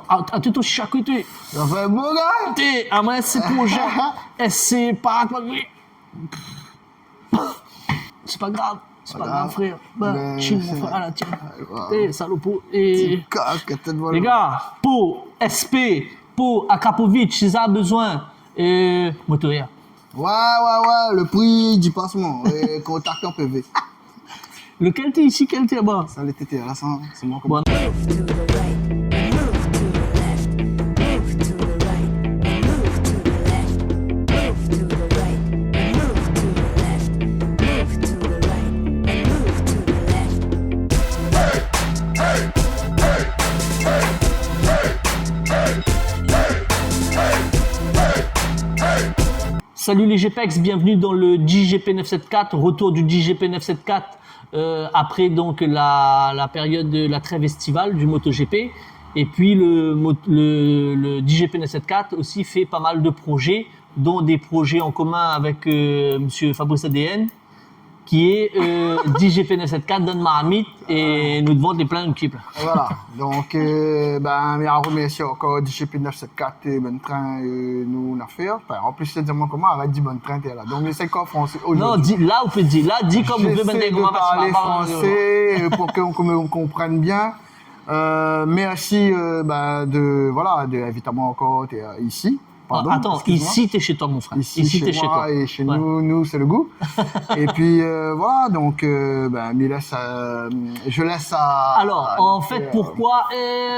attention chaque côté. Ça fait beau, gars. T'es, à moi, c'est projet. Et c'est pas c'est pas grave. C'est pas grave, frère. Ben, chill, mon frère. Ah, là, tiens. T'es, salopo. Et. Les gars, pour SP, pour Akapovic, si ça a besoin, et motoria. Ouais, le prix du passement, contact en PV. Lequel t'es ici, quel t'es là-bas? Ça l'était là, c'est moi comme Bon. Salut les GPEX, bienvenue dans le DJP 974, retour du DJP 974 après donc la période de la trêve estivale du MotoGP. Et puis le DJP 974 aussi fait pas mal de projets, dont des projets en commun avec monsieur Fabrice ADN, qui est DJP 974 Dan Mahamit, et nous devons des plein d'équipes. Voilà, donc je remercie encore DJP 974 et bon train nous on a fait. En plus c'est comment arrête dit bon train t'es là. Donc c'est quoi français aujourd'hui? Non, dis là on peut dire là, dis comme vous j'essaie de parler français pour qu'on comprenne bien. Merci évidemment encore t'es ici. Pardon, attends, ici t'es chez toi mon frère. Ici t'es chez toi et chez nous c'est le goût. Et puis voilà, donc je laisse à. Alors en fait pourquoi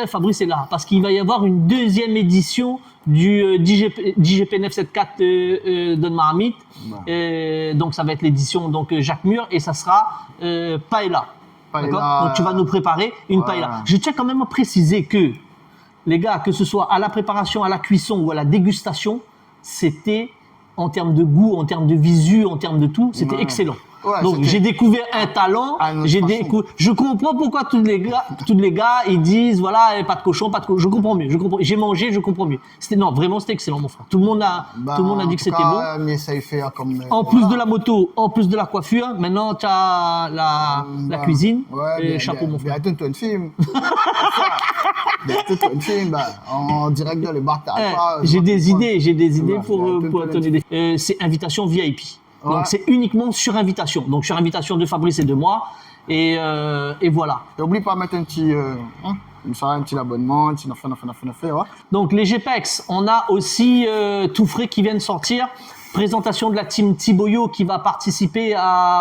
Fabrice est là? Parce qu'il va y avoir une deuxième édition du DJP 974 Don Mahamit. Donc ça va être l'édition donc Jacques Mur et ça sera paella. D'accord. Donc tu vas nous préparer une paella. Je tiens quand même à préciser que les gars, que ce soit à la préparation, à la cuisson ou à la dégustation, c'était, en termes de goût, en termes de visu, en termes de tout, c'était excellent. Ouais, donc j'ai découvert un talent, je comprends pourquoi tous les gars ils disent voilà pas de cochon, je comprends mieux, j'ai mangé, je comprends mieux. Vraiment c'était excellent mon frère. Tout le monde a dit que c'était bon. Mais ça y fait comme en plus de la moto, en plus de la coiffure, maintenant tu as la cuisine et chapeau mon frère. Bientôt un film. Un film en direct de le bar. J'ai des idées pour te donner. C'est invitation VIP. Donc c'est uniquement sur invitation. Donc sur invitation de Fabrice et de moi. Et voilà. N'oublie pas de mettre un petit abonnement, un petit ouais. Donc les GPEX, on a aussi tout frais qui viennent sortir. Présentation de la team Thiboyo qui va participer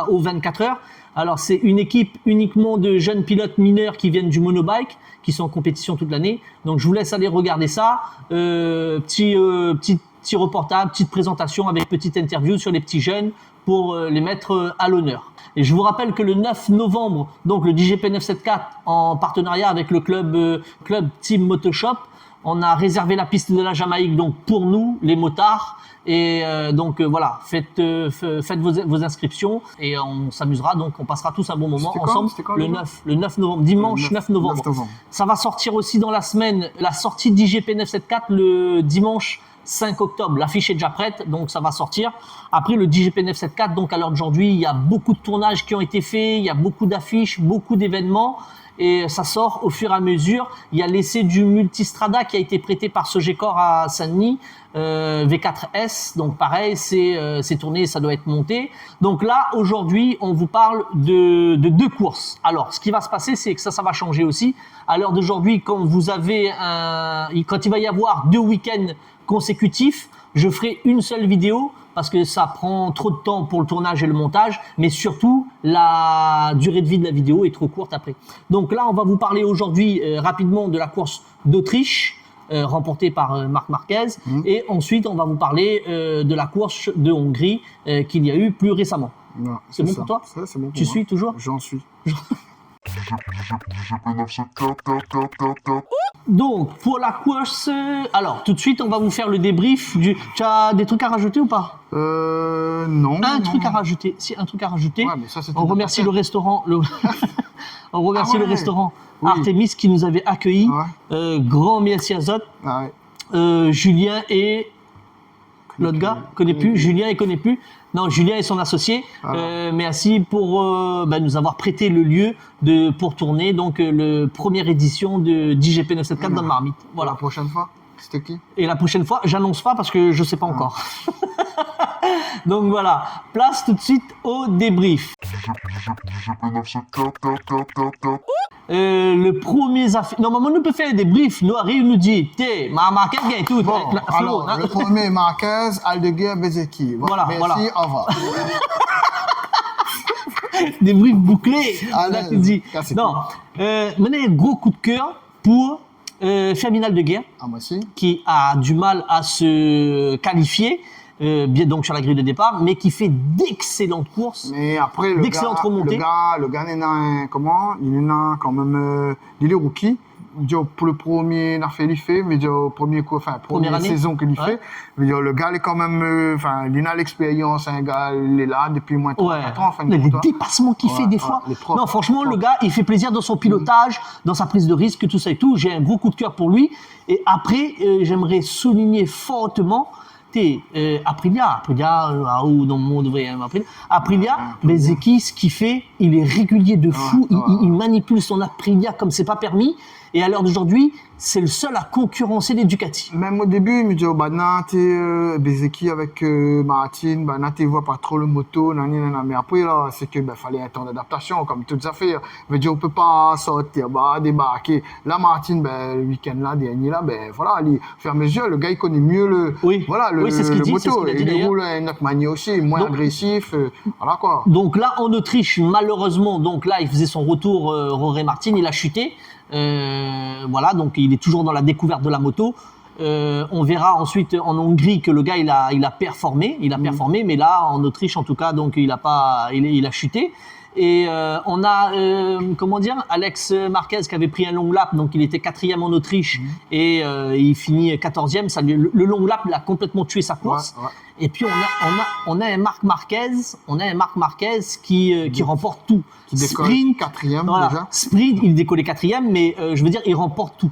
aux 24 heures. Alors c'est une équipe uniquement de jeunes pilotes mineurs qui viennent du monobike, qui sont en compétition toute l'année. Donc je vous laisse aller regarder ça. Petit reportage, petite présentation avec petite interview sur les petits jeunes pour les mettre à l'honneur. Et je vous rappelle que le 9 novembre, donc le DJP 974 en partenariat avec le club Team Motoshop, on a réservé la piste de la Jamaïque donc pour nous, les motards. Et voilà, faites vos inscriptions et on s'amusera. Donc on passera tous un bon moment ensemble le 9 novembre, dimanche 9 novembre. Ça va sortir aussi dans la semaine, la sortie DJP 974 le dimanche 5 octobre, l'affiche est déjà prête, donc ça va sortir. Après le DJP 974, donc à l'heure d'aujourd'hui, il y a beaucoup de tournages qui ont été faits, il y a beaucoup d'affiches, beaucoup d'événements, et ça sort au fur et à mesure. Il y a l'essai du Multistrada qui a été prêté par Sogecor à Saint-Denis, V4S, donc pareil, c'est tourné, ça doit être monté. Donc là, aujourd'hui, on vous parle de deux courses. Alors, ce qui va se passer, c'est que ça va changer aussi. À l'heure d'aujourd'hui, quand il va y avoir 2 week-ends consécutifs, je ferai une seule vidéo parce que ça prend trop de temps pour le tournage et le montage, mais surtout la durée de vie de la vidéo est trop courte après. Donc là, on va vous parler aujourd'hui rapidement de la course d'Autriche remportée par Marc Marquez, et ensuite on va vous parler de la course de Hongrie qu'il y a eu plus récemment. C'est bon pour toi? C'est bon pour tu moi. Suis toujours? J'en suis. Donc, pour la course, alors tout de suite, on va vous faire le débrief du. Tu as des trucs à rajouter ou pas? Non. Un truc à rajouter. Si, un truc à rajouter. Ouais, mais ça, on remercie le restaurant. On remercie le restaurant Artemis qui nous avait accueillis. Grand merci à Zot. Julien et L'autre gars, connaît plus. Julien, il connaît plus. Non, Julien et son associé. Merci pour nous avoir prêté le lieu pour tourner donc le première édition de DGP 974 dans le Marmite. Voilà. Voilà. La prochaine fois, c'était qui? Et la prochaine fois, j'annonce pas parce que je sais pas encore. Donc voilà, place tout de suite au débrief. Le premier affaire. Normalement, nous peut faire des débriefs. Nous arrive, nous dit, t'es, ma marquette gagne tout. Bon, alors, le premier, Marquez, Aldeguer, Bezeki. Voilà, merci, voilà. au revoir. Débrief bouclé. Allez, Là, tu dis. cassez Non, maintenant, un gros coup de cœur pour Ferminal de Guerre, Ah, moi aussi. qui a du mal à se qualifier, bien donc sur la grille de départ, mais qui fait d'excellentes courses. Mais après, D'excellentes remontées. le gars n'est un, comment? Il est un, quand même, il est rookie. Pour le premier, il a fait l'IFE, mais premier coup, enfin, première année. saison qu'il Ouais. fait. Mais le gars, il est quand même, enfin, il a l'expérience, un gars, il est là depuis moins de 4 ans, enfin, Les compte, dépassements qu'il fait Ouais, des ouais, fois. les propres, Non, franchement, les le gars, il fait plaisir dans son pilotage, dans sa prise de risque, tout ça et tout. J'ai un gros coup de cœur pour lui. Et après, j'aimerais souligner fortement, Aprilia, dans le monde vrai, Aprilia, Bezeki, ce qu'il fait, il est régulier de fou. Il manipule son Aprilia comme c'est pas permis. Et à l'heure d'aujourd'hui, c'est le seul à concurrencer les Ducati. Même au début, il me dit, Bezeki avec Martin, tu vois pas trop le moto, nanana. Mais après, là, c'est que, fallait un temps d'adaptation, comme toutes les affaires. Je veux dire, on peut pas sortir, débarquer. Là, Martin, le week-end là, dernier là, voilà, il fait à mesure, le gars, il connaît mieux le, Oui. voilà, le, Oui, c'est ce qu'il le dit, c'est ce moto. qu'il a dit, Il d'ailleurs. roule à une autre manière aussi, moins Donc- agressif, voilà quoi. Donc là, en Autriche, malheureusement, donc là, il faisait son retour, Roré Martin, il a chuté. Voilà, donc il est toujours dans la découverte de la moto. On verra ensuite en Hongrie que le gars, il a performé, mais là, en Autriche, en tout cas, donc il a chuté. Et on a, Alex Marquez qui avait pris un long lap, donc il était 4e en Autriche et il finit 14e. Le long lap, il a complètement tué sa course. Ouais, ouais. Et puis on a un Marc Marquez qui remporte tout. Qui décolle Sprint, 4e voilà, déjà. sprint, il décollait 4e, mais je veux dire, il remporte tout.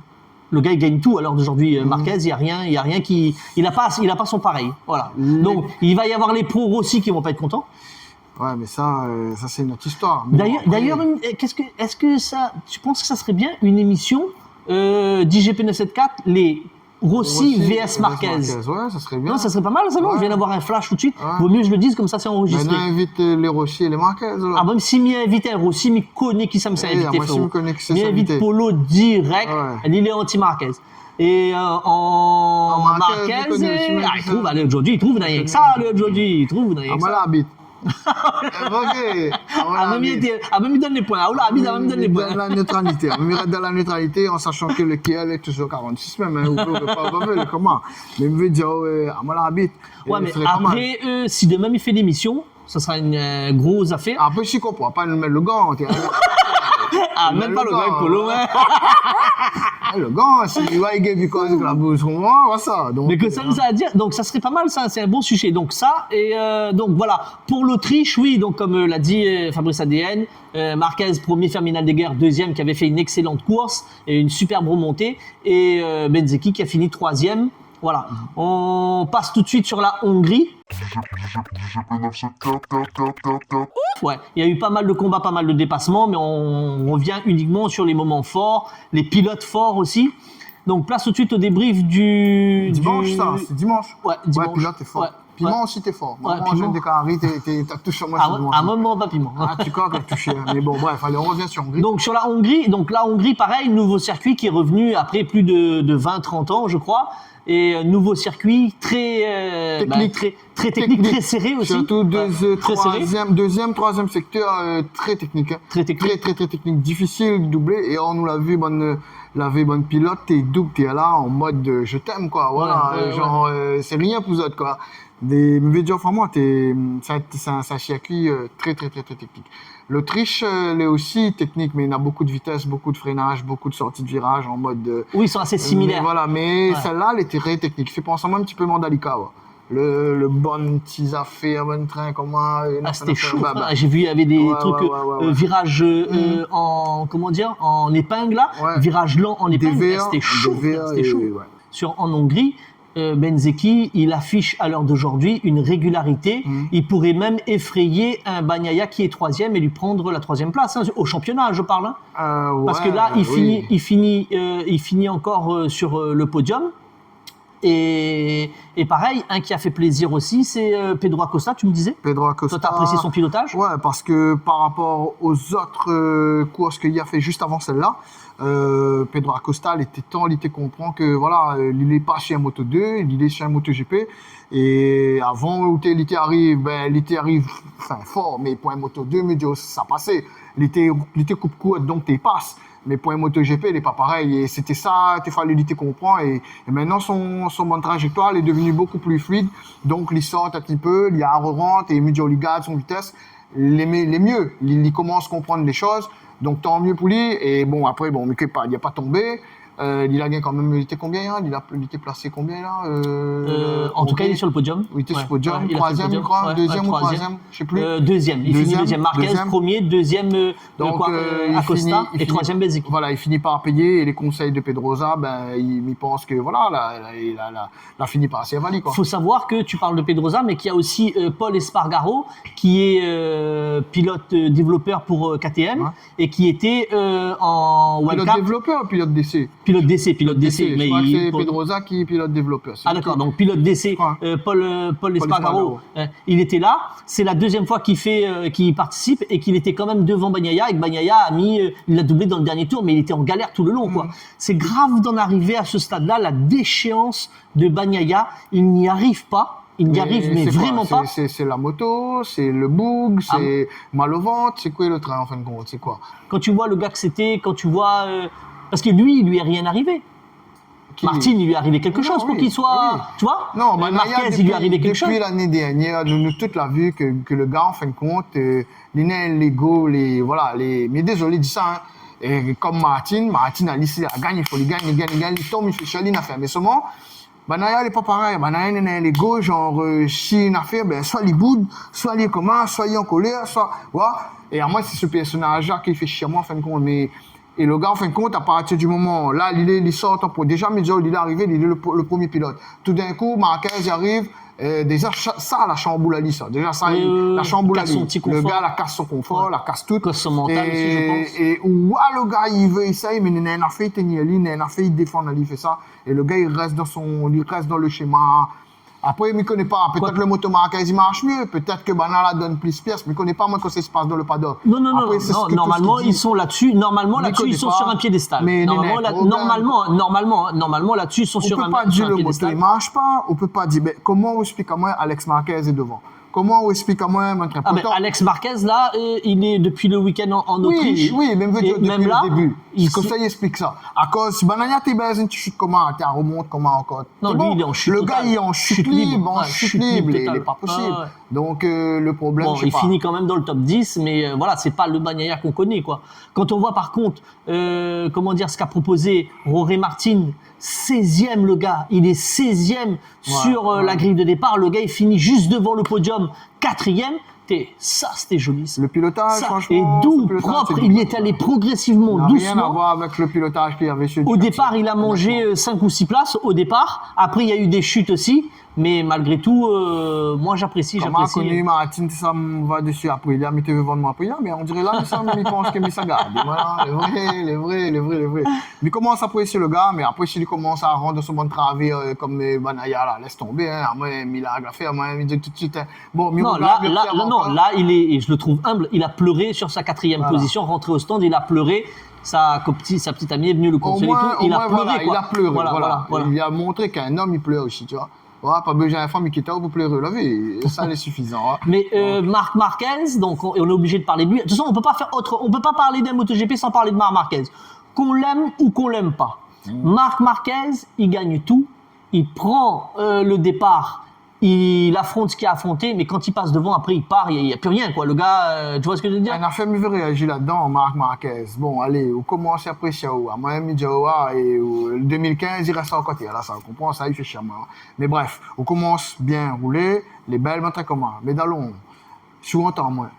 Le gars, il gagne tout. Alors d'aujourd'hui, Marquez, il y a rien qui, il a pas son pareil. Voilà. Donc il va y avoir les pros Rossi qui vont pas être contents. Ouais, mais ça c'est une autre histoire. Mais bon, après- D'ailleurs, est-ce que ça, tu penses que ça serait bien une émission d'IGP 974, les Rossi vs Marquez? Ouais, ça serait bien. Non, ça serait pas mal, ça, non? Ouais. Je viens d'avoir un flash tout de suite. Ouais. Vaut mieux que je le dise, comme ça, c'est enregistré. Maintenant, invite les Rossi et les Marquez. Ah, même si m'y invité un Rossi, m'y connaît qui ça me s'est Oui, invité, moi aussi, frérot. me connais qui ça M'y s'est invite invité. Polo direct, Ouais. il est anti-Marquez. Et en Marquez, Marquez, je connais aussi, même il ça. trouve, allez, aujourd'hui, il trouve rien que ça, allez, aujourd'hui, il trouve rien Ah, que moi, ça. là, habite. Ok. Même il donne les points. Ah, là, Abid, même il donne les points. Dans la neutralité. On reste dans la neutralité en sachant que le KL est toujours 46 même. Hein, on peut pas comment. Mais je veux dire, ah, moi, là, habite. Ouais, mais après, si demain il fait l'émission, ça sera une grosse affaire. Après, je comprends pas nous mettre le gant. Ah, même pas le gars Polo, ouais. Le gant, c'est why il gave because la bouche, on ça. Donc, Mais que ça nous a à dire, donc ça serait pas mal, ça, c'est un bon sujet. Donc ça, et donc voilà, pour l'Autriche, oui, donc comme l'a dit Fabrice ADN, Marquez, premier, Ferminal de Guerre, deuxième, qui avait fait une excellente course et une superbe remontée, et Bezeki qui a fini 3e. Voilà, on passe tout de suite sur la Hongrie. Ouais, il y a eu pas mal de combats, pas mal de dépassements, mais on revient uniquement sur les moments forts, les pilotes forts aussi. Donc place tout de suite au débrief dimanche, ça, c'est dimanche. Ouais, dimanche. Ouais, puis là, t'es fort. Ouais. Piment aussi, t'es fort. Moi, Piment. jeune des Canaries, t'as touché sur moi. À un moment, pas piment. Ah, tu crois que t'as touché. Mais bon, bref, allez, on revient sur Hongrie. Donc sur la Hongrie, pareil, nouveau circuit qui est revenu après plus de 20-30 ans, je crois. Et nouveau circuit très Technique. très technique, très serré aussi. Surtout très serré. deuxième, troisième secteur, très technique. Hein. Très technique. Très technique. Difficile de doubler. Et on nous l'a vu, bonne pilote, t'es double, t'es là en mode je t'aime, quoi. Voilà, Ouais. c'est rien pour vous autres, quoi. Mais je veux dire, enfin, moi, c'est un circuit très technique. L'Autriche, elle est aussi technique, mais il y a beaucoup de vitesse, beaucoup de freinage, beaucoup de sorties de virage en mode. Oui, ils sont assez similaires. Mais voilà, mais Ouais. celle-là, elle était très technique. Fait penser un petit peu Mandalika, ouais. Le bon petit affaire, bon train, comment. Ah, c'était chaud. J'ai vu, il y avait des trucs, virages en épingle là, Ouais. virage lent en épingle. DVA, C'était chaud. DVA C'était chaud. ouais. En Hongrie. Benzeki, il affiche à l'heure d'aujourd'hui une régularité. Il pourrait même effrayer un Bagnaia qui est 3e et lui prendre la 3e place, hein, au championnat, je parle. Hein. Parce que là, il finit encore sur le podium. Et pareil, un qui a fait plaisir aussi, c'est Pedro Acosta, tu me disais. Pedro Acosta. Toi, t'as apprécié son pilotage? Ouais, parce que par rapport aux autres courses qu'il a fait juste avant celle-là, Pedro Acosta, il était comprend que voilà, il n'est pas chez un Moto 2, il est chez un MotoGP. Et avant où il arrive, enfin, fort, mais pour un Moto 2, mais ça passait. Il était coupe-courte, donc tu passes. Mais pour un MotoGP, il n'est pas pareil. Et c'était ça, il fallait lutter comprendre. Et maintenant, son bonne trajectoire, elle est devenue beaucoup plus fluide. Donc, il sort un petit peu, il rentre et il garde son vitesse. Les mieux. Il commence à comprendre les choses. Donc, tant mieux pour lui. Et bon, après, bon, mais il n'a pas tombé. Il a gagné quand même, il était combien, hein? Il était placé combien, là? En tout cas, il est sur le podium. Il était sur le podium, troisième, je crois, deuxième ou troisième, je sais plus. Deuxième, il finit deuxième. Marquez, premier, deuxième, Acosta, et troisième Benzeki. Voilà, il finit par payer, et les conseils de Pedrosa, il pense que, voilà, il a fini par assez avali, quoi. Faut savoir que tu parles de Pedrosa, mais qu'il y a aussi Paul Espargaro, qui est pilote développeur pour KTM, et qui était en Pilote développeur ou pilote d'essai? Pilote d'essai. Mais je crois que c'est Pedrosa qui est pilote développeur. Ah d'accord, donc pilote d'essai, Paul Espargaro, il était là. C'est la deuxième fois qu'il participe et qu'il était quand même devant Bagnaia. Et que Bagnaia il l'a doublé dans le dernier tour, mais il était en galère tout le long, quoi. C'est grave d'en arriver à ce stade-là, la déchéance de Bagnaia. Il n'y arrive pas. Il n'y arrive, mais vraiment pas. C'est la moto, c'est le bug, c'est mal au ventre. C'est quoi le train en fin de compte? C'est quoi? Quand tu vois le gars que c'était, quand tu vois. Parce que lui, il lui est rien arrivé. Martin, il lui est arrivé quelque chose pour qu'il soit. Oui. Tu vois? Non, Marquez, il lui est arrivé quelque chose. Depuis l'année dernière, nous tous l'a vu que le gars, en fin de compte, les nains légaux, mais désolé de ça, hein. Et comme Martin a laissé la gagne, il faut les gagner, il tombe, il fait chialer, il a fait. Mais seulement, Bagnaia, il n'est pas pareil. Bagnaia, il est légaux, genre, si il a fait, soit il boude, soit il est comment, soit il est en colère, soit. Voilà. Et à moi, c'est ce personnage-là qui fait chier moi, en fin de compte. Et le gars, en fin de compte, à partir du moment là, il sort pour déjà Midio, il est arrivé, il est le premier pilote. Tout d'un coup, Marquez arrive, déjà ça, la chamboule à lui, ça. Déjà ça, la chamboule à lui. Le gars, la casse son confort, la casse tout. Casse son mental aussi, je pense. Et le gars, il veut essayer, mais il n'a fait, il défend, il fait ça. Et le gars, il reste dans le schéma. Après, il ne connaît pas. Peut-être le moto Marquez, il marche mieux. Peut-être que Banala donne plus de pièces. Mais il ne connaît pas, moi, quand ça se passe dans le paddock. Non. Normalement, ils sont là-dessus. Normalement, là-dessus, ils sont sur un piédestal. Mais normalement, là-dessus, ils sont sur un piédestal. On ne peut pas dire le moto, il ne marche pas. On ne peut pas dire, comment on explique à moi Alex Marquez est devant? Comment on explique à moi mais Alex Marquez, là, il est depuis le week-end en Autriche. Oui, même depuis le début. Comme ça, il explique ça. À cause, si Banania, t'es basé, tu chutes comment? Tu remontes comment encore? Non, lui, il est en chute libre. Le gars, il est en chute libre. Il n'est pas possible. Donc, le problème, je sais pas. Il finit quand même dans le top 10, mais voilà, c'est pas le Bagnaia qu'on connaît, quoi. Quand on voit, par contre, ce qu'a proposé Jorge Martin, 16e, le gars. Il est 16e sur la grille de départ. Le gars, il finit juste devant le podium, 4e. Ça, c'était joli. Ça. Le pilotage, franchement. Et doux, propre. Il y est allé progressivement, doucement. Rien à voir avec le pilotage qu'il y avait chez Au départ, il a mangé 5 ou 6 places, au départ. Après, il y a eu des chutes aussi. Mais malgré tout, moi, j'apprécie. Comment connu Martin, ça me va dessus après. Il a mis vendre moi après. Mais on dirait là, il pense qu'il ça garde. Voilà, les vrais. Il commence à apprécier le gars, mais après, s'il commence à rendre son bon travail comme Bagnaia, là, laisse tomber. Hein. Moi, il a fait, il dit tout de suite. Bon, là, il est, et je le trouve humble, il a pleuré sur sa 4e position, rentré au stand, il a pleuré. Sa petite amie est venue le consoler. Il a pleuré. Voilà. Il a montré qu'un homme, il pleure aussi, tu vois. Ouais, pas besoin d'une femme qui t'a pour pleurer la vie, ça c'est suffisant. Hein. Mais Marc Marquez, donc on est obligé de parler de lui. De toute façon, on peut pas parler d'un MotoGP sans parler de Marc Marquez. Qu'on l'aime ou qu'on l'aime pas. Marc Marquez, il gagne tout, il prend le départ, il affronte ce qu'il a affronté, mais quand il passe devant, après il part, il n'y a plus rien, quoi. Le gars, tu vois ce que je veux dire? On a fait mieux réagir là-dedans, Marc Marquez. Bon, allez, on commence à apprécier. À moi, et le 2015, il reste à côté. Là, ça, on comprend, ça, il fait chier. Mais bref, on commence bien à rouler, les belles montrent comment. Mais d'allons, souvent, t'en moins.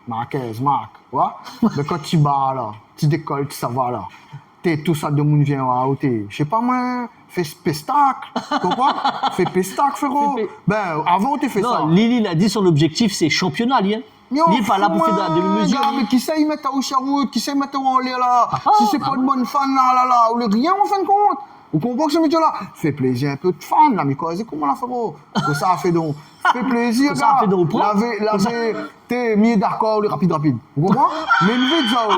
Marquez, Marc, ouais? Mais quand tu bats là, tu décolles, ça va là. t'es tout ça de monde vient à côté. Je sais pas moi, fais spectacle, comprends? Fais spectacle, frérot. Ben, avant, tu fais ça. Non, Lili, il a dit son objectif, c'est championnat, lui. Hein. Mais Il n'est pas là pour faire de mesure. Mais qui sait y mettre au Sherwood, qui sait y mettre en l'air là? Si c'est pas une bonne fan là, ou le rien en fin de compte. Vous comprenez ce métier là? Fait plaisir un peu de fan là, mais quoi, c'est comment la frérot? Que ça a fait donc. Fait plaisir, ça a fait donc. T'es mis d'accord, le rapide. Vous comprenez? Mais le vite ça,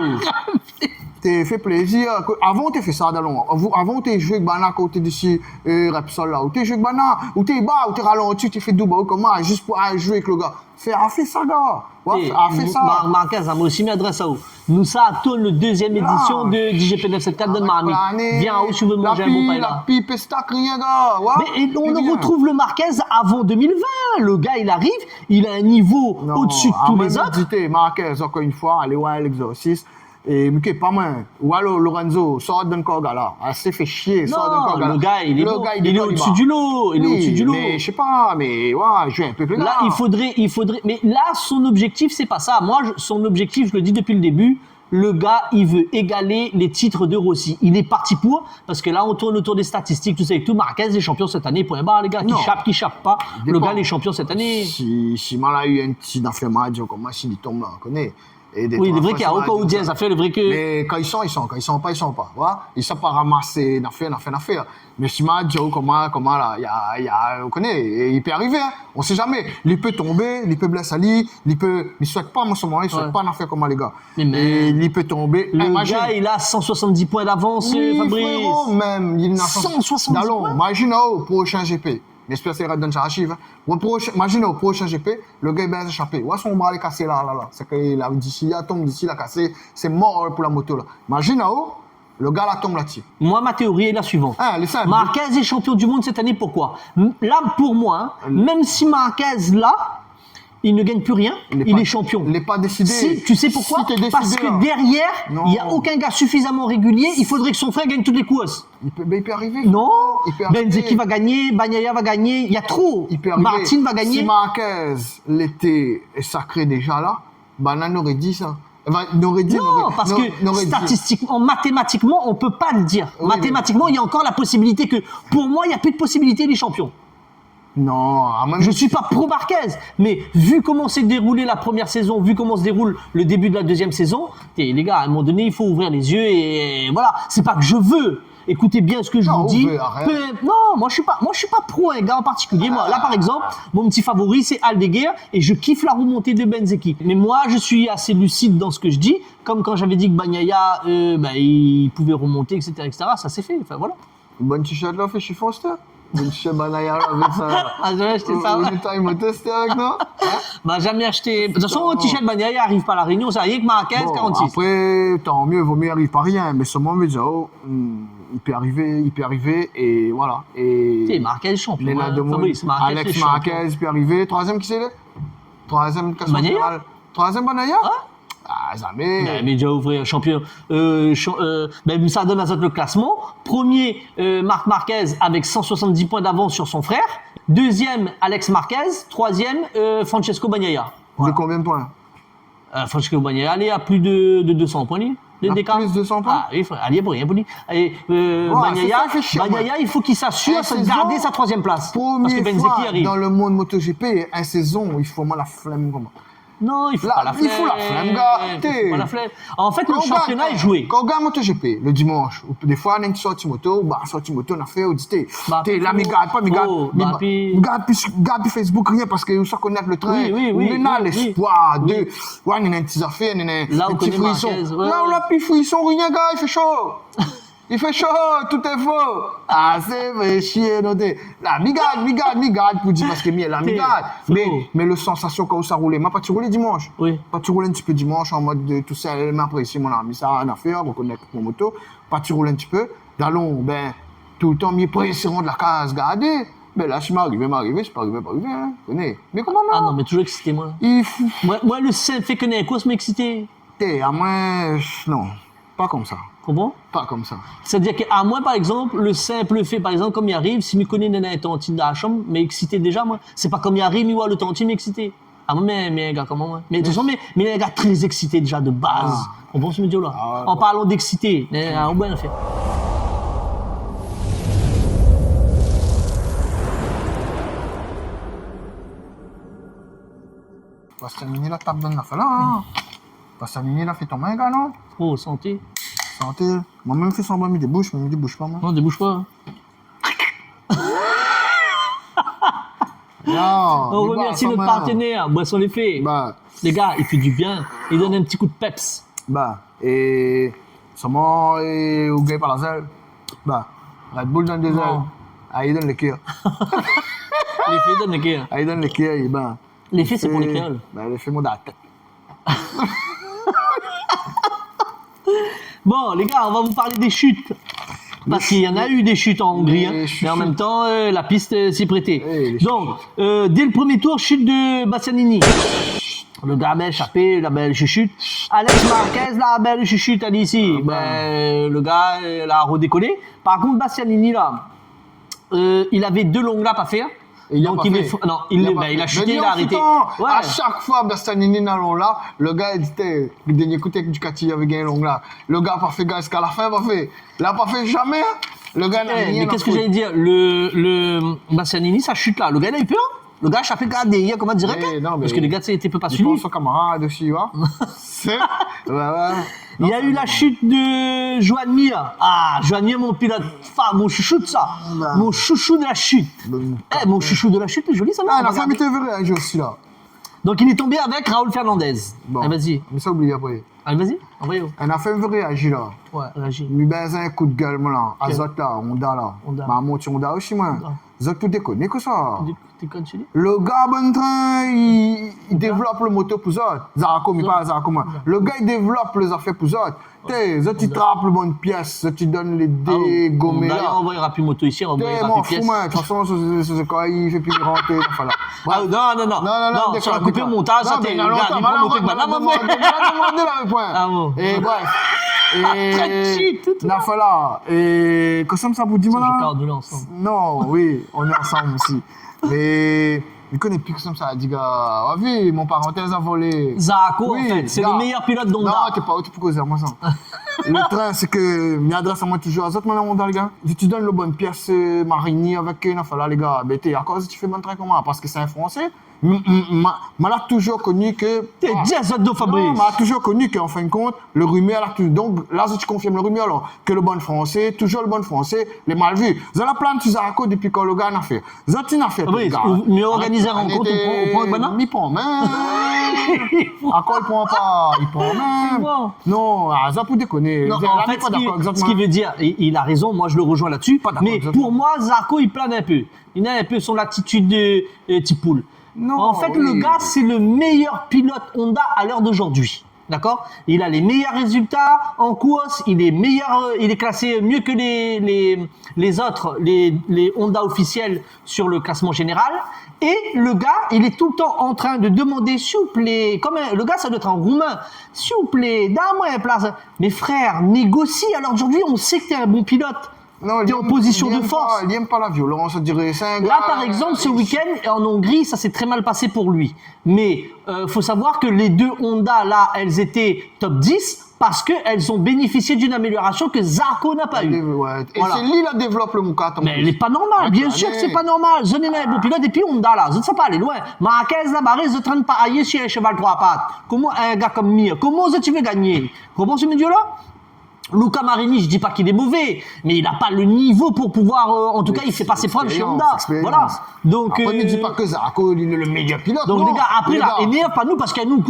t'es fait plaisir. Avant, t'es fait ça d'allons. Avant, t'es joué avec Bana côté d'ici, Repsol là. Ou t'es joué avec Bana, ou t'es bas, ou t'es ralenti, t'es fait double, comment, juste pour aller jouer avec le gars. Fais ça, gars. Ouais, fais ça. Marquez, ça m'a aussi mis adresse à vous. Nous, ça tourne le deuxième édition de DGP 974 de Marmi. Viens où tu veux manger un bon pain là. La pipe, stack, rien, gars. Ouais. Mais on retrouve le Marquez avant 2020. Le gars, il arrive, il a un niveau au-dessus de tous les autres. Marquez, encore une fois, allez voir l'exorcisme. Et mais pas moi. Ou alors Lorenzo, sort d'un corps là. Assez fait chier, sort d'un corps là. Le gars, il est au-dessus du lot. Il est au-dessus du lot. Mais je sais pas, mais ouais, je vais un peu plus là. Il faudrait. Mais là, son objectif, c'est pas ça. Moi, son objectif, je le dis depuis le début. Le gars, il veut égaler les titres de Rossi. Il est parti pour, parce que là, on tourne autour des statistiques, tout ça et tout. Marquez est champion cette année, point barre, les gars. Qui chape pas. Le gars, il est champion cette année. Si mal a eu un petit affaire match, comment s'il tombe là, on connaît. Oui, le vrai qu'il y a encore Audience, ça fait le vrai que. Mais quand ils sont pas. Voilà. Ils sont pas ramassés, d'affaires. Mais si m'a dit, comment là, on connaît, et il peut arriver, hein. On sait jamais. Il peut tomber, il peut blesser Ali, il souhaite pas, moi, ce moment-là, il souhaite pas d'affaires comme les gars. Mais il peut tomber. Le gars, il a 170 points d'avance, Fabrice. Frérot, même, il a 170 points. Imagine, au prochain GP. J'espère que c'est dans sa archive. Imagine au prochain GP, le gars va échapper. Ouais, son bras est cassé là. C'est que d'ici, il tombe d'ici, il a cassé. C'est mort pour la moto là. Imagine le gars là tombe là-dessus. Moi, ma théorie est la suivante. Marquez est champion du monde cette année, pourquoi? Là, pour moi, même si Marquez là, il ne gagne plus rien, il est champion. Il n'est pas décidé. Si, tu sais pourquoi? Parce que derrière, il n'y a aucun gars suffisamment régulier. Il faudrait que son frère gagne toutes les courses. Il peut arriver. Non, Benzeki va gagner, Bagnaia va gagner. Il y a trop. Martin va gagner. Si Marquez l'était sacré déjà là, Banan aurait dit ça. Parce que statistiquement, mathématiquement, on ne peut pas le dire. Mathématiquement, il y a encore la possibilité que, pour moi, il n'y a plus de possibilité, il est champion. Non, je ne suis pas pro Marquez, mais vu comment s'est déroulée la première saison, vu comment se déroule le début de la deuxième saison, les gars, à un moment donné, il faut ouvrir les yeux et voilà. C'est pas que je veux. Écoutez bien ce que je vous dis. Non, moi je suis pas pro un gars en particulier. Moi, là par exemple, mon petit favori c'est Aldeguer et je kiffe la remontée de Benzeki. Mais moi je suis assez lucide dans ce que je dis, comme quand j'avais dit que Bagnaia, il pouvait remonter, etc., ça s'est fait. Enfin voilà. Bonne t-shirt là, fait chez Foster. Une chez Banaya avec ça. Ah, j'ai acheté ça. Une testé avec non? Bah, jamais acheté. De toute façon, le t-shirt Banaya arrive pas à la Réunion, ça rien que Marquez, 46. Après, tant mieux, vaut mieux arrive pas rien. Mais ce moment, il peut arriver et voilà. C'est Marquez champion. Alex Marquez peut arriver. Troisième, qui c'est là? Troisième classement général. Troisième Banaya? Ah, jamais. Mais déjà ouvrir champion. Ça donne à le classement. Premier, Marc Marquez avec 170 points d'avance sur son frère. Deuxième, Alex Marquez. Troisième, Francesco Bagnaia. De combien de points? Francesco Bagnaia, allez à plus de 200 points. Plus de 200 points? Ah oui, allez pour rien pour lui. Et Bagnaia, il faut qu'il s'assure de garder sa troisième place. Parce que Benzeki arrive. Dans le monde MotoGP, une saison, il faut moins la flemme comme ça. Non, il faut pas la flemme. Il faut la flemme, gars. Il faut pas la flemme. En fait, le championnat est joué. Quand on gagne MotoGP, le dimanche, des fois, on a une sortie moto, on a fait auditer. Là, mais garde puis Facebook, rien, parce que ça connaît le train. On a l'espoir de. On a une petite affaire, on a un petit frisson. Là, on a plus frisson, rien, gars, il fait chaud. Il fait chaud, tout est faux. Ah, c'est vrai, chier, noté. Là, mi-garde, pour dire, parce que la mi-garde. Mais le sensation quand ça roule, moi, pas tu rouler dimanche. Oui. Pas tu rouler un petit peu dimanche en mode de tout ça, mais après, si mon ami, ça a une affaire, on connaît mon moto. Pas tu rouler un petit peu. D'allons, tout le temps, mi pression de la case, garder. Là, si m'arrive, je peux arriver, hein. Mais comment, moi? Ah non, mais toujours excité, moi. Moi, le simple fait que n'est course m'exciter. À moi, non. Pas comme ça. Comment? Pas comme ça. C'est-à-dire qu'à moi, par exemple, le simple fait, par exemple, comme il arrive, si je connais un tantine dans la chambre, mais excité déjà, moi. C'est pas comme il arrive, il voit le tantine m'exciter. Ah, mais un gars comme moi. Mais de toute façon, mais un gars très excité déjà de base. On pense ce médio là. Ah ouais, En parlant d'excité, on bien fait. Bastianini, là, tape dans la fala, hein. Bastianini, là, fait tomber un gars, non? Oh, santé. Santé. Moi-même, fait semblant, mais il débouche, mais il débouche pas, moi. Non, débouche pas. Non. On remercie notre partenaire, Boisson l'Effet. Bah, Les gars, il fait du bien. Il donne un petit coup de peps. et. Comment, et. Ou gay par la zèle. Red Bull dans 2 Non. heures. Ah, il donne le cœur. L'effet donne le cœur. Ah, il donne le cœur, et L'effet, c'est pour les créoles. L'effet, moi, dans la tête. Bon, les gars, on va vous parler des chutes. Parce qu'il y en a eu des chutes en Hongrie, hein, mais en même temps, la piste s'y prêtait. les Donc, dès le premier tour, chute de Bastianini. Le gars a belle échappé, la belle chuchute. Alex Marquez, la belle chuchute, elle est ici. Le gars, l'a redécollé. Par contre, Bastianini, là, il avait 2 longues laps à faire. Et Donc, il a chuté, il a arrêté. Ouais. À chaque fois, Bastianini dans long là, le gars, il disait, le dernier coup du Cathy avait gagné long là. Le gars n'a pas fait gars jusqu'à la fin, pas fait. Il n'a pas fait jamais. Le gars n'a rien. Mais qu'est-ce que j'allais dire? Le Bastianini, ça chute là. Le gars, il a eu peur. Le gars a échappé derrière, comment direct. Parce que les gars, c'était peu pas suivi. Il pense son camarade aussi, tu vois. Il y a eu la chute de Joan Mir. Ah, Joan Mir, mon pilote, mon chouchou de ça. Mon chouchou de la chute. Mon chouchou de la chute, c'est joli ça, non? Ah, la femme était vraie un jour aussi là. Donc il est tombé avec Raoul Fernandez. Bon. Allez, vas-y. Mais ça, oublie après. Allez, vas-y, envoyez-vous. On a fait un vrai réagir là. Ouais, réagis. Il m'a un coup de gueule, moi là. Azot là, Honda là. Honda. Ma moitié Honda aussi, moi. Zot tout déconne que ça. T'es con, tu dis? Le gars, bon train, il développe le moto pour ça. Zarako, mais pas Zarako, moi. Le gars, il développe les affaires pour ça. T'es, ça, tu trappes le bonne pièce, ça, tu donnes les dégommés là. D'ailleurs, on envoyera plus moto ici, on envoyera plus pièces. De toute façon, c'est quand il fait plus rentrer. Non, tu vas couper le montage, ça, t'es, regarde, il prend moto, demandé là, le point. Ah bon. Et bref. Très cheat, tout là, voilà. Et, comme ça vous dit, ça. voilà. Je parle de là ensemble. Non, oui, on est ensemble aussi. Mais, il connaît plus que ça, dit gars. Ah oui, mon parenthèse a volé. Zarako, en fait, c'est le meilleur pilote d'Honda. Non, t'es pas où, tu peux causer, moi ça. Le train, c'est que, m'adresse à moi toujours à autres maintenant, les gars. Si tu donnes le bonne pièce Marigny avec une affaire, les gars, ben, t'es à cause tu fais bon train comment? Parce que c'est un Français. M'a toujours connu que. T'es 10 autres de Fabrice. M'a toujours connu qu'en fin de compte, le rumeur là, donc là, tu confirmes le rumeur alors, que le bon français, toujours le bon français, les mal vus. Vous avez la plante sur Zarako depuis quand le gars n'a fait. Vous avez fait. Oui, mieux organiser rencontre, on prend le banane. Il prend même. À quoi il prend pas? Il prend même. Non, ça pour déconner. Non, en fait, ce qui veut dire, il a raison, moi je le rejoins là-dessus, mais pour moi, Zarko, il plane un peu. Il a un peu son attitude de Tipoul. Non, en fait, le gars, c'est le meilleur pilote Honda à l'heure d'aujourd'hui. D'accord? Il a les meilleurs résultats en course, il est meilleur, il est classé mieux que les autres, les Honda officiels sur le classement général. Et le gars, il est tout le temps en train de demander, s'il vous plaît, comme le gars, ça doit être un roumain, s'il vous plaît, donne-moi une place. Mais frère, négocie. Alors aujourd'hui, on sait que tu es un bon pilote. Non, t'es en position de force. Il n'aime pas la violence, on dirait. Là, par exemple, ce week-end, en Hongrie, ça s'est très mal passé pour lui. Mais faut savoir que les 2 Honda, là, elles étaient top 10 parce qu'elles ont bénéficié d'une amélioration que Zarko n'a pas eu. Ouais. Et voilà. C'est lui qui développe le Moukat. Mais elle n'est pas normale, bien sûr que c'est pas normal. Je n'ai pas un bon pilote et puis Honda, là, je ne sais pas aller loin. Marquez, là, barré, je traîne pas ailleurs sur un cheval 3 pattes. Comment un gars comme Mir, comment tu veux gagner? Comment ce milieu-là? Luca Marini, je dis pas qu'il est mauvais, mais il n'a pas le niveau pour pouvoir, en tout cas, il fait pas ses preuves chez Honda. Voilà. Donc, après, ne dis pas que Zarko, il est le meilleur pilote. Donc, non, les gars, après, là, énerve pas nous parce qu'à nous,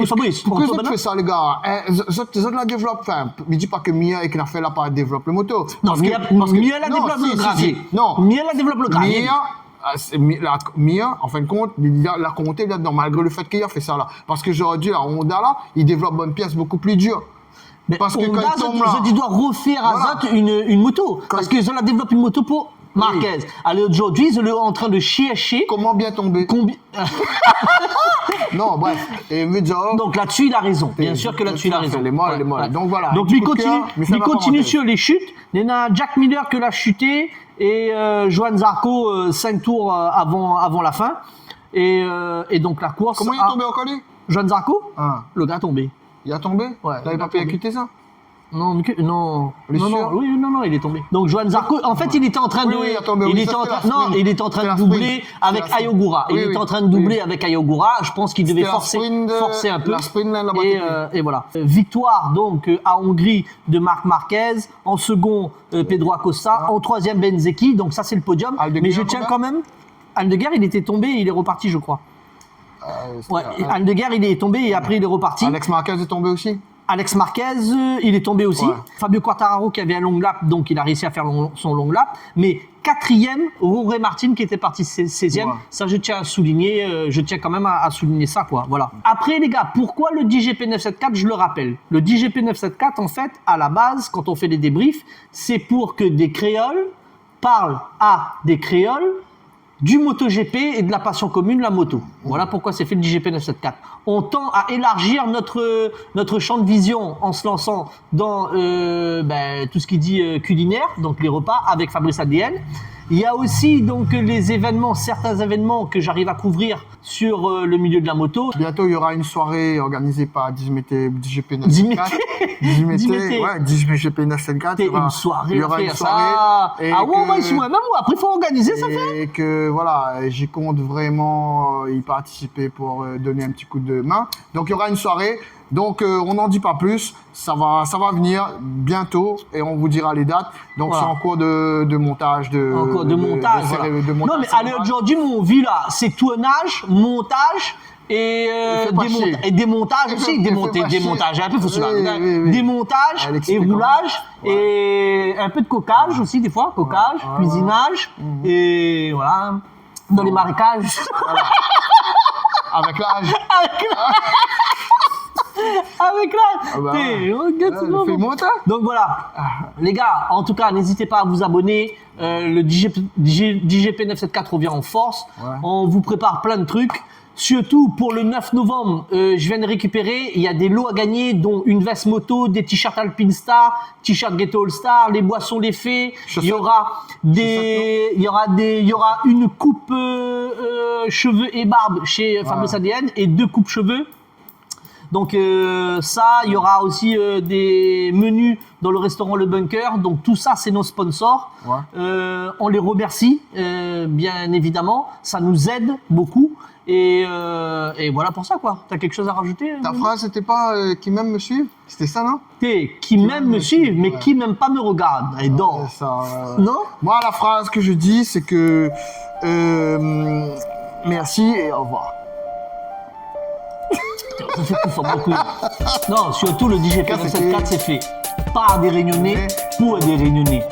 Fabrice. Pourquoi tu fais ça, les gars? Les autres la développent, enfin, ne dis pas que Mia et qu'il a fait là pas développe le moto. Non, Mia la développe le gravier. Non. Mia la développe le gravier. Mia, en fin de compte, il a compté là-dedans, malgré le fait qu'il a fait ça là. Parce que j'aurais dit, la Honda là, il développe une pièce beaucoup plus dure. Mais parce que Honda, quand il tombe là, il doit refaire à Zot une moto. Parce que Zot a développé une moto pour Marquez. Alors aujourd'hui, ils sont en train de chier. Comment bien tomber? Non, bref. Et donc là-dessus, il a raison. Bien sûr que là-dessus, il a raison. Les molles. Donc voilà. Donc il continue sur les chutes. Il y a Jack Miller qui l'a chuté et Johan Zarco 5 tours avant la fin. Et donc la course. Comment il est tombé encore lui? Joan Zarco, Ah. le gars tombé. Il a tombé? Ouais, T'avais il a pas pu tombé. écouter ça? Non, non, Vous êtes non, sûr? oui, non, il est tombé. Donc Joan Zarco, en fait, il était en train de, Oui, il a tombé, il oui, était ça, en c'était train, la non, sprint. il était en train C'était de la doubler sprint. avec C'était la sprint. Ayogura. Il Oui, était oui. en train de doubler Oui. avec Ayogura. Je pense qu'il devait C'était la forcer, sprint de- forcer un peu. la sprint line, la Et, bataille. et voilà. Victoire donc à Hongrie de Marc Marquez. En second, Pedro Acosta. En troisième, Benzeki. Donc ça, c'est le podium. Aldeguer, Mais je tiens combien quand même. Aldeguer, il était tombé, il est reparti, je crois. Ouais, Aldeguer, il est tombé et après il est reparti. Alex Marquez est tombé aussi? Alex Marquez, il est tombé aussi. Ouais. Fabio Quartararo qui avait un long lap, donc il a réussi à faire son long lap. Mais quatrième, Jorge Martin qui était parti 16e. Ouais. Ça, je tiens à souligner. Je tiens quand même à souligner ça, quoi. Voilà. Après, les gars, pourquoi le DGP 974? Je le rappelle. Le DGP 974, en fait, à la base, quand on fait les débriefs, c'est pour que des créoles parlent à des créoles du MotoGP et de la passion commune, la moto. Voilà pourquoi c'est fait le DGP 974. On tend à élargir notre champ de vision en se lançant dans tout ce qui dit culinaire, donc les repas avec Fabrice ADN. Il y a aussi donc les événements, certains événements que j'arrive à couvrir sur le milieu de la moto. Bientôt, il y aura une soirée organisée par DGP 974. Dimété. Ouais, DGP 974. C'est une soirée, Il y aura frère, une soirée. ça. Et Ah ouais, que- on va ici, ouais, même après il faut organiser ça. Fait. Et que voilà, j'y compte vraiment y participer pour donner un petit coup de main. Donc il y aura une soirée. Donc on n'en dit pas plus. Ça va venir bientôt et on vous dira les dates. Donc Voilà. c'est en cours de montage, Encore de montage. Voilà. de montage Non mais à l'heure d'aujourd'hui, mon vie là, c'est tournage, montage et fais pas chier. démontage Et aussi, fais- démonter, et fais pas démontage, chier. un peu faut se Oui, la- oui, oui. démontage Elle et excite quand roulage même. et un peu de coquage aussi des fois, coquage, Ouais, ouais, cuisinage et voilà, dans les marécages. avec l'âge. Avec là, Ah bah t'es, regarde tout le monde. Fais monter. Donc voilà, les gars, en tout cas, n'hésitez pas à vous abonner. Le DGP 974 revient en force. Ouais. On vous prépare plein de trucs. Surtout pour le 9 novembre, je viens de récupérer. Il y a des lots à gagner, dont une veste moto, des t-shirts Alpine Star, t-shirts Ghetto All Star, les boissons Les Fées. Il y aura il y aura une coupe cheveux et barbe chez Fabrice ADN et 2 coupes cheveux. Donc ça, il y aura aussi des menus dans le restaurant Le Bunker. Donc tout ça, c'est nos sponsors. Ouais. On les remercie, bien évidemment. Ça nous aide beaucoup. Et voilà pour ça, quoi. T'as quelque chose à rajouter? Ta phrase, c'était pas qui m'aime me suivre? C'était ça, non? Qui m'aime me suivre, mais ouais. qui m'aime pas me regarde. Et dort. Ouais, ça, Non? Moi, la phrase que je dis, c'est que merci et au revoir. Ça fait tout fort beaucoup. Non, surtout le DGP 974, c'est fait par des Réunionnais pour des Réunionnais.